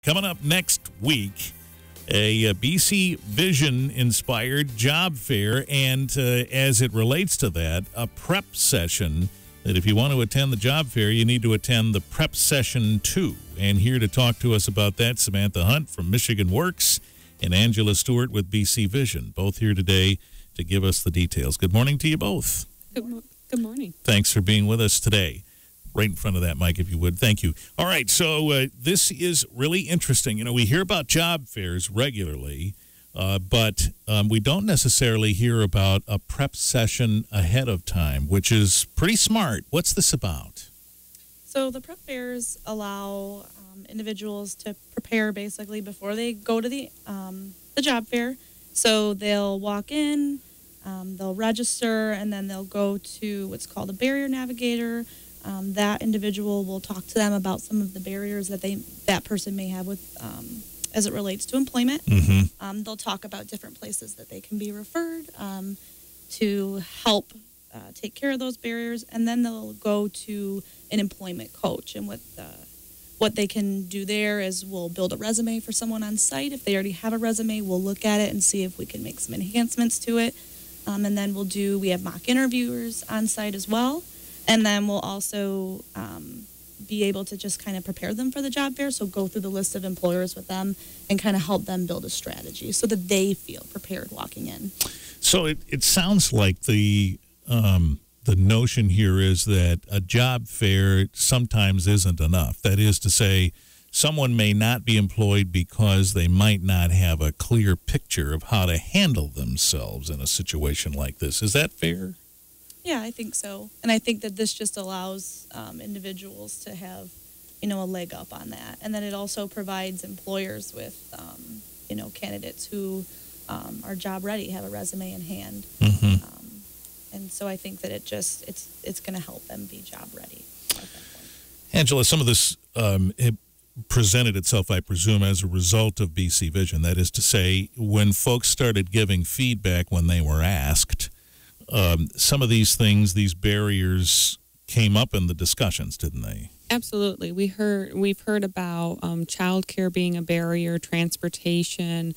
Coming up next week, a BC Vision-inspired job fair, and as it relates to that, a prep session that if you want to attend the job fair, you need to attend the prep session 2. And here to talk to us about that, Samantha Hunt from Michigan Works and Angela Stuart with BC Vision, both here today to give us the details. Good morning to you both. Good morning. Thanks for being with us today. Right in front of that mic, if you would. Thank you. All right, so this is really interesting. You know, we hear about job fairs regularly, but we don't necessarily hear about a prep session ahead of time, which is pretty smart. What's this about? So the prep fairs allow individuals to prepare basically before they go to the job fair. So they'll walk in, they'll register, and then they'll go to what's called a barrier navigator. That individual will talk to them about some of the barriers that person may have with as it relates to employment. Mm-hmm. They'll talk about different places that they can be referred to help take care of those barriers, and then they'll go to an employment coach. And what they can do there is we'll build a resume for someone on site. If they already have a resume, we'll look at it and see if we can make some enhancements to it. And then we have mock interviewers on site as well. And then we'll also be able to just kind of prepare them for the job fair. So go through the list of employers with them and kind of help them build a strategy so that they feel prepared walking in. So it sounds like the notion here is that a job fair sometimes isn't enough. That is to say, someone may not be employed because they might not have a clear picture of how to handle themselves in a situation like this. Is that fair? Yeah, I think so. And I think that this just allows individuals to have, a leg up on that. And then it also provides employers with, candidates who are job ready, have a resume in hand. Mm-hmm. And so I think that it's going to help them be job ready at that point. Angela, some of this it presented itself, I presume, as a result of BC Vision. That is to say, when folks started giving feedback when they were asked, some of these things, these barriers came up in the discussions, didn't they? Absolutely. We've heard about childcare being a barrier, transportation,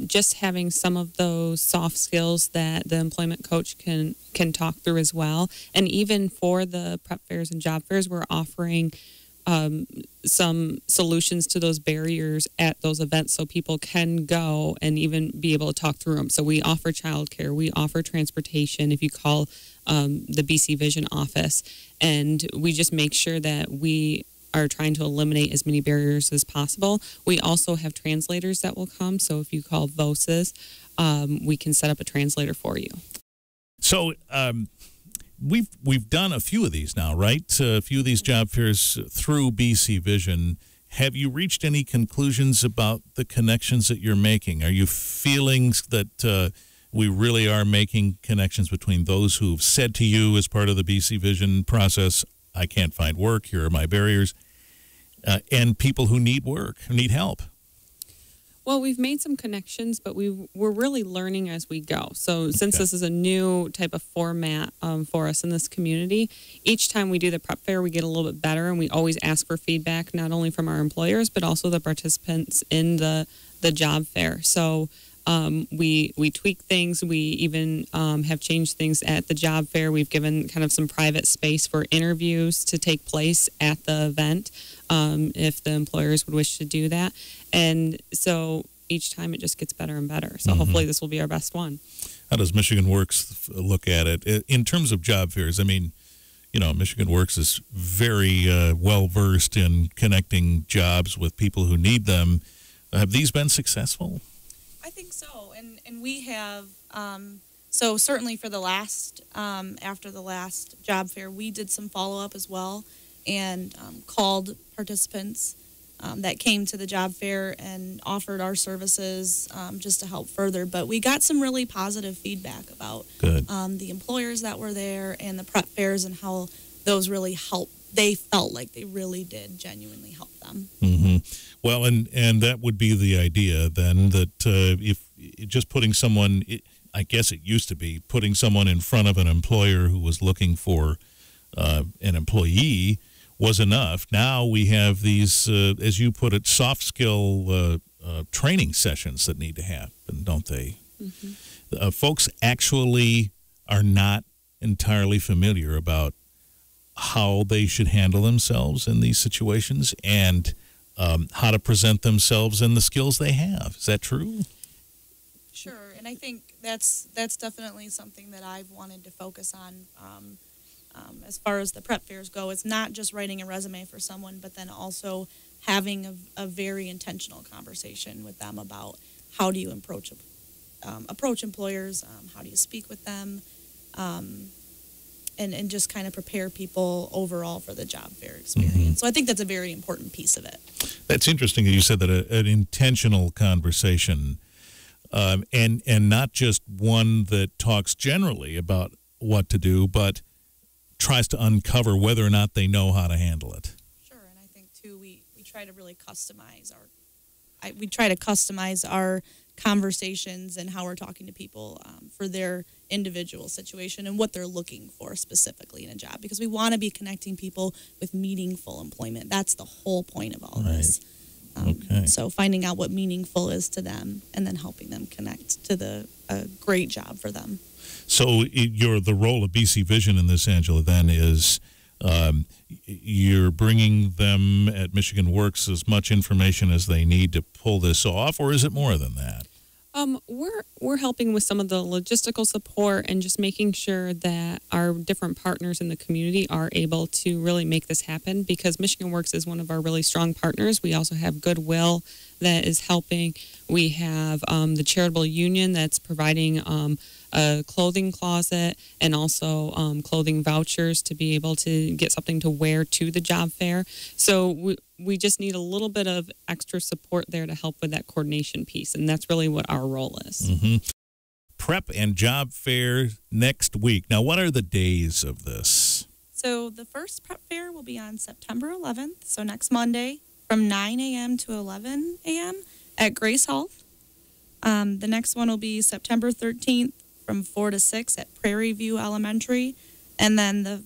just having some of those soft skills that the employment coach can talk through as well. And even for the prep fairs and job fairs, we're offering some solutions to those barriers at those events so people can go and even be able to talk through them. So we offer childcare, we offer transportation if you call the BC Vision office, and we just make sure that we are trying to eliminate as many barriers as possible. We also have translators that will come, so if you call VOSIS, we can set up a translator for you. So We've done a few of these now, right? A few of these job fairs through BC Vision. Have you reached any conclusions about the connections that you're making? Are you feeling that we really are making connections between those who've said to you as part of the BC Vision process, I can't find work, here are my barriers, and people who need work, who need help? Well, we've made some connections, but we're really learning as we go. So since this is a new type of format for us in this community, each time we do the prep fair, we get a little bit better, and we always ask for feedback, not only from our employers, but also the participants in the job fair. So we tweak things. We even have changed things at the job fair. We've given kind of some private space for interviews to take place at the event if the employers would wish to do that. And so each time it just gets better and better. So hopefully this will be our best one. How does Michigan Works look at it? In terms of job fairs, I mean, Michigan Works is very well-versed in connecting jobs with people who need them. Have these been successful? I think so. And we have, so certainly for the last, after the last job fair, we did some follow-up as well and called participants that came to the job fair and offered our services just to help further. But we got some really positive feedback about the employers that were there and the prep fairs and how those really helped. They felt like they really did genuinely help them. Mm-hmm. Well, and that would be the idea then, that if just putting someone, I guess it used to be, putting someone in front of an employer who was looking for an employee was enough. Now we have these, as you put it, soft skill training sessions that need to happen, don't they? Mm-hmm. Folks actually are not entirely familiar about how they should handle themselves in these situations and how to present themselves and the skills they have. Is that true? Sure, and I think that's definitely something that I've wanted to focus on. As far as the prep fairs go, it's not just writing a resume for someone, but then also having a very intentional conversation with them about how do you approach employers, how do you speak with them, and just kind of prepare people overall for the job fair experience. Mm-hmm. So I think that's a very important piece of it. That's interesting that you said that an intentional conversation, and not just one that talks generally about what to do, but tries to uncover whether or not they know how to handle it. Sure, and I think too we try to really customize our conversations and how we're talking to people for their individual situation and what they're looking for specifically in a job, because we want to be connecting people with meaningful employment. That's the whole point of all of this. Okay. So finding out what meaningful is to them and then helping them connect to a great job for them. So the role of BC Vision in this, Angela, then is you're bringing them at Michigan Works as much information as they need to pull this off, or is it more than that? We're helping with some of the logistical support and just making sure that our different partners in the community are able to really make this happen, because Michigan Works is one of our really strong partners. We also have Goodwill that is helping. We have the Charitable Union that's providing a clothing closet and also clothing vouchers to be able to get something to wear to the job fair. So we just need a little bit of extra support there to help with that coordination piece, and that's really what our role is. Mm-hmm. Prep and job fair next week. Now, what are the days of this? So the first prep fair will be on September 11th, so next Monday, from 9 a.m. to 11 a.m. at Grace Hall. The next one will be September 13th from 4 to 6 at Prairie View Elementary. And then the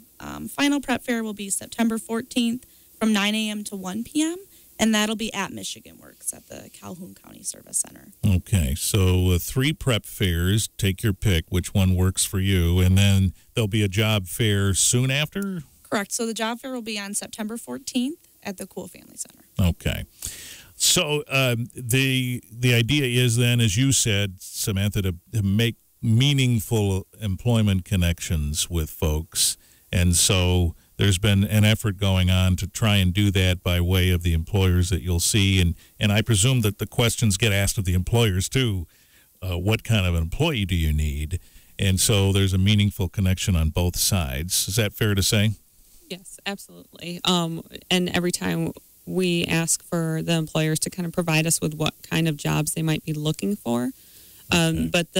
final prep fair will be September 14th from 9 a.m. to 1 p.m. And that'll be at Michigan Works at the Calhoun County Service Center. Okay, so 3 prep fairs. Take your pick, which one works for you. And then there'll be a job fair soon after? Correct. So the job fair will be on September 14th at the Cool Family Center. Okay. So the idea is then, as you said, Samantha, to make meaningful employment connections with folks. And so there's been an effort going on to try and do that by way of the employers that you'll see. And I presume that the questions get asked of the employers too. What kind of employee do you need? And so there's a meaningful connection on both sides. Is that fair to say? Yes, absolutely. And every time we ask for the employers to kind of provide us with what kind of jobs they might be looking for. Okay. But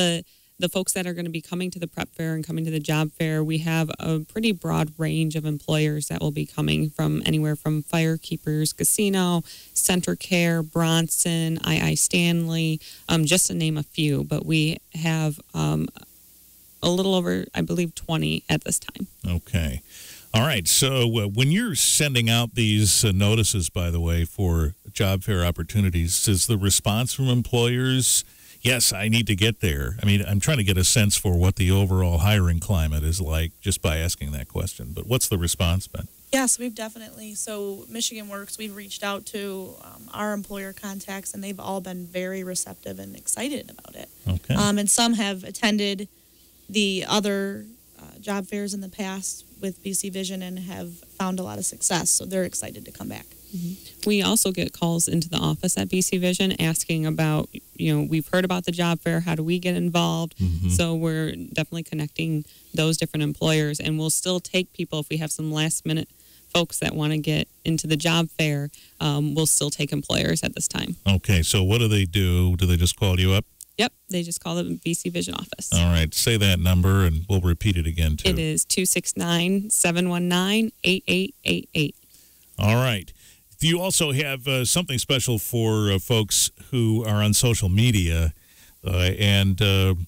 the folks that are going to be coming to the prep fair and coming to the job fair, we have a pretty broad range of employers that will be coming from anywhere from Firekeepers, Casino, Center Care, Bronson, II Stanley, just to name a few. But we have a little over, I believe, 20 at this time. Okay. All right. So when you're sending out these notices, by the way, for job fair opportunities, is the response from employers, yes, I need to get there? I mean, I'm trying to get a sense for what the overall hiring climate is like just by asking that question. But what's the response been? Yes, we've definitely. So Michigan Works, we've reached out to our employer contacts, and they've all been very receptive and excited about it. Okay. And some have attended the other job fairs in the past with BC Vision and have found a lot of success, so they're excited to come back. Mm-hmm. We also get calls into the office at BC Vision asking about, we've heard about the job fair, how do we get involved? Mm-hmm. So we're definitely connecting those different employers, and we'll still take people if we have some last minute folks that want to get into the job fair. We'll still take employers at this time. Okay, so what do? Do they just call you up? Yep, they just call the BC Vision office. All right, say that number, and we'll repeat it again, too. It is 269-719-8888. All right. You also have something special for folks who are on social media and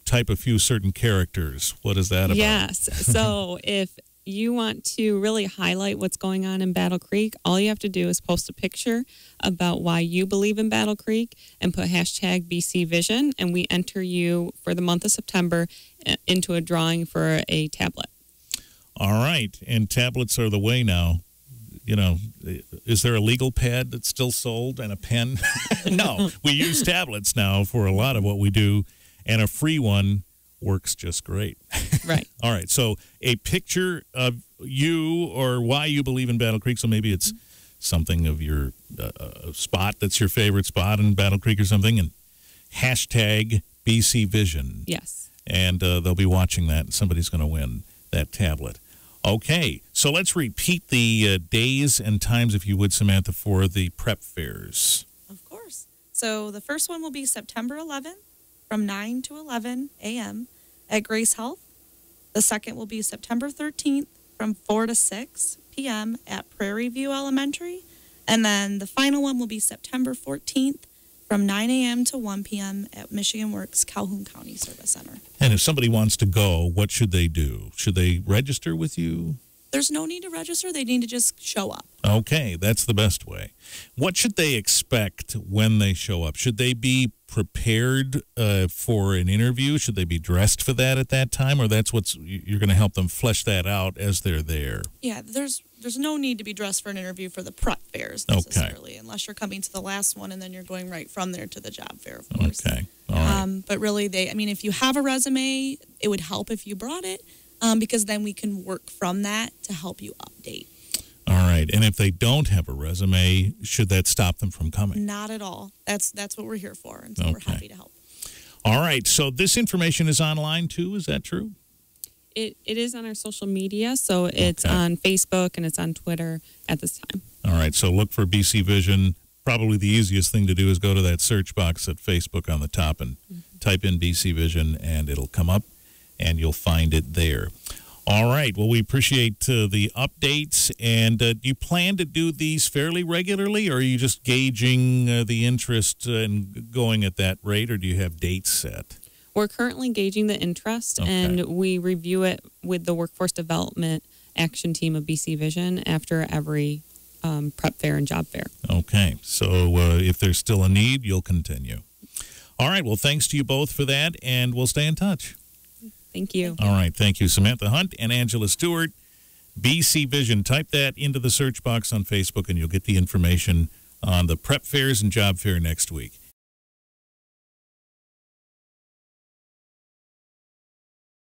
type a few certain characters. What is that about? Yes, so if you want to really highlight what's going on in Battle Creek, all you have to do is post a picture about why you believe in Battle Creek and put hashtag BC Vision, and we enter you for the month of September into a drawing for a tablet. All right. And tablets are the way now. You know, is there a legal pad that's still sold and a pen? No, we use tablets now for a lot of what we do, and a free one works just great. Right. All right. So a picture of you or why you believe in Battle Creek. So maybe it's something of your spot that's your favorite spot in Battle Creek or something, and hashtag BC Vision. Yes. And they'll be watching that, and somebody's going to win that tablet. Okay, so let's repeat the days and times, if you would, Samantha, for the prep fairs. Of course. So the first one will be September 11th from 9 to 11 a.m. at Grace Health. The second will be September 13th from 4 to 6 p.m. at Prairie View Elementary. And then the final one will be September 14th from 9 a.m. to 1 p.m. at Michigan Works Calhoun County Service Center. And if somebody wants to go, what should they do? Should they register with you? There's no need to register. They need to just show up. Okay, that's the best way. What should they expect when they show up? Should they be prepared for an interview? Should they be dressed for that at that time? Or that's what's you're going to help them flesh that out as they're there? Yeah, there's no need to be dressed for an interview for the prep fairs necessarily, unless you're coming to the last one and then you're going right from there to the job fair, of course. Okay, all right. But really, if you have a resume, it would help if you brought it, because then we can work from that to help you update. All right. And if they don't have a resume, should that stop them from coming? Not at all. That's what we're here for, and so we're happy to help. All right. So this information is online too. Is that true? It is on our social media, so it's on Facebook and it's on Twitter at this time. All right. So look for BC Vision. Probably the easiest thing to do is go to that search box at Facebook on the top and type in BC Vision, and it'll come up, and you'll find it there. All right. Well, we appreciate the updates. And do you plan to do these fairly regularly, or are you just gauging the interest and going at that rate, or do you have dates set? We're currently gauging the interest, and we review it with the Workforce Development Action Team of BC Vision after every prep fair and job fair. Okay. So if there's still a need, you'll continue. All right. Well, thanks to you both for that, and we'll stay in touch. Thank you. All right. Thank you, Samantha Hunt and Angela Stuart. BC Vision. Type that into the search box on Facebook, and you'll get the information on the prep fairs and job fair next week.